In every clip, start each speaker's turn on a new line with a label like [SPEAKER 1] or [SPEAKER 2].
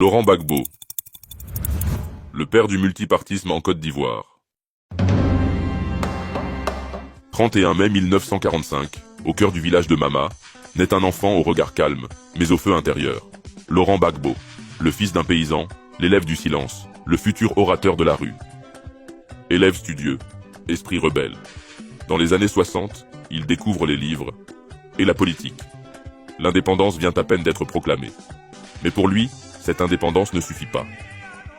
[SPEAKER 1] Laurent Gbagbo, le père du multipartisme en Côte d'Ivoire. 31 mai 1945, au cœur du village de Mama, naît un enfant au regard calme, mais au feu intérieur. Laurent Gbagbo, le fils d'un paysan, l'élève du silence, le futur orateur de la rue. Élève studieux, esprit rebelle. Dans les années 60, il découvre les livres et la politique. L'indépendance vient à peine d'être proclamée. Mais pour lui, cette indépendance ne suffit pas.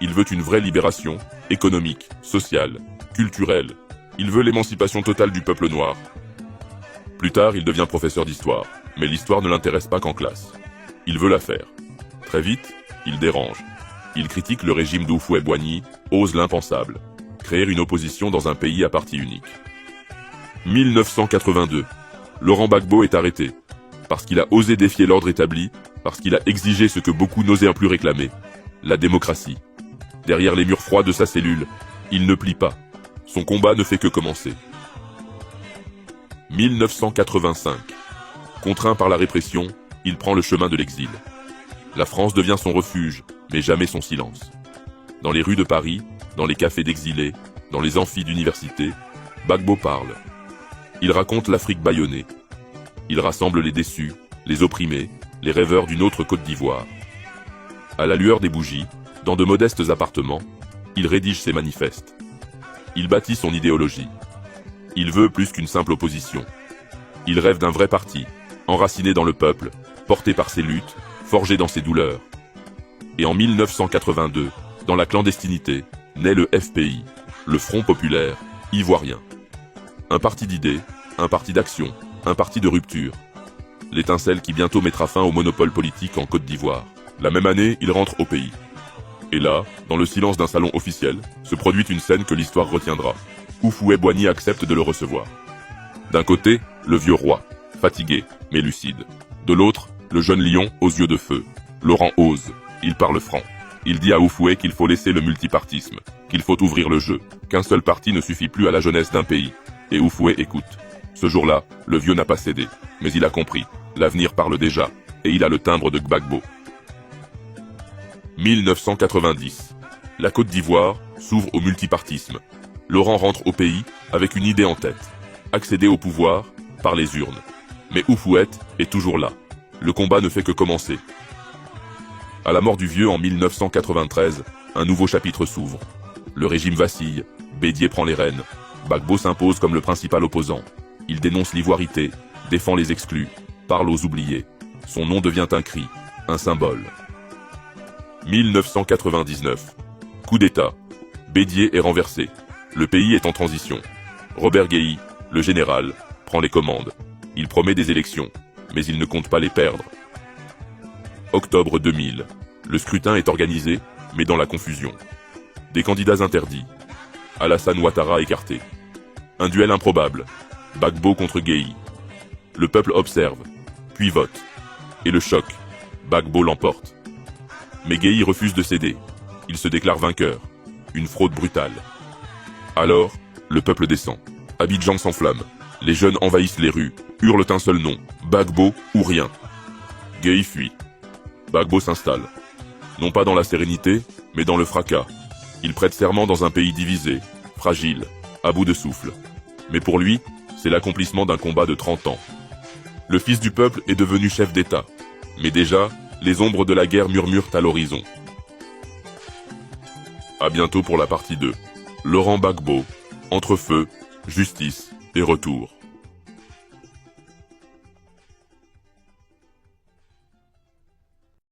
[SPEAKER 1] Il veut une vraie libération, économique, sociale, culturelle. Il veut l'émancipation totale du peuple noir. Plus tard, il devient professeur d'histoire, mais l'histoire ne l'intéresse pas qu'en classe. Il veut la faire. Très vite, il dérange. Il critique le régime d'Houphouët-Boigny, ose l'impensable, créer une opposition dans un pays à parti unique. 1982, Laurent Gbagbo est arrêté, parce qu'il a osé défier l'ordre établi, parce qu'il a exigé ce que beaucoup n'osaient plus réclamer, la démocratie. Derrière les murs froids de sa cellule, il ne plie pas. Son combat ne fait que commencer. 1985. Contraint par la répression, il prend le chemin de l'exil. La France devient son refuge, mais jamais son silence. Dans les rues de Paris, dans les cafés d'exilés, dans les amphis d'université, Gbagbo parle. Il raconte l'Afrique bâillonnée. Il rassemble les déçus, les opprimés, les rêveurs d'une autre Côte d'Ivoire. À la lueur des bougies, dans de modestes appartements, il rédige ses manifestes. Il bâtit son idéologie. Il veut plus qu'une simple opposition. Il rêve d'un vrai parti, enraciné dans le peuple, porté par ses luttes, forgé dans ses douleurs. Et en 1982, dans la clandestinité, naît le FPI, le Front Populaire Ivoirien. Un parti d'idées, un parti d'action, un parti de rupture. L'étincelle qui bientôt mettra fin au monopole politique en Côte d'Ivoire. La même année, il rentre au pays. Et là, dans le silence d'un salon officiel, se produit une scène que l'histoire retiendra. Houphouët-Boigny accepte de le recevoir. D'un côté, le vieux roi, fatigué, mais lucide. De l'autre, le jeune lion aux yeux de feu. Laurent ose, il parle franc. Il dit à Houphouët qu'il faut laisser le multipartisme, qu'il faut ouvrir le jeu, qu'un seul parti ne suffit plus à la jeunesse d'un pays. Et Houphouët écoute. Ce jour-là, le vieux n'a pas cédé, mais il a compris. L'avenir parle déjà, et il a le timbre de Gbagbo. 1990. La Côte d'Ivoire s'ouvre au multipartisme. Laurent rentre au pays avec une idée en tête. Accéder au pouvoir par les urnes. Mais Houphouët est toujours là. Le combat ne fait que commencer. À la mort du vieux en 1993, un nouveau chapitre s'ouvre. Le régime vacille, Bédié prend les rênes. Gbagbo s'impose comme le principal opposant. Il dénonce l'ivoirité, défend les exclus, parle aux oubliés. Son nom devient un cri, un symbole. 1999. Coup d'État. Bédié est renversé. Le pays est en transition. Robert Guéhi, le général, prend les commandes. Il promet des élections, mais il ne compte pas les perdre. Octobre 2000. Le scrutin est organisé, mais dans la confusion. Des candidats interdits. Alassane Ouattara écarté. Un duel improbable. Gbagbo contre Guéhi. Le peuple observe, puis vote. Et le choc. Gbagbo l'emporte. Mais Guéhi refuse de céder. Il se déclare vainqueur. Une fraude brutale. Alors, le peuple descend. Abidjan s'enflamme. Les jeunes envahissent les rues, hurlent un seul nom, Gbagbo ou rien. Guéhi fuit. Gbagbo s'installe. Non pas dans la sérénité, mais dans le fracas. Il prête serment dans un pays divisé, fragile, à bout de souffle. Mais pour lui, c'est l'accomplissement d'un combat de 30 ans. Le fils du peuple est devenu chef d'État. Mais déjà, les ombres de la guerre murmurent à l'horizon. À bientôt pour la partie 2. Laurent Gbagbo, entre feu, justice et retour.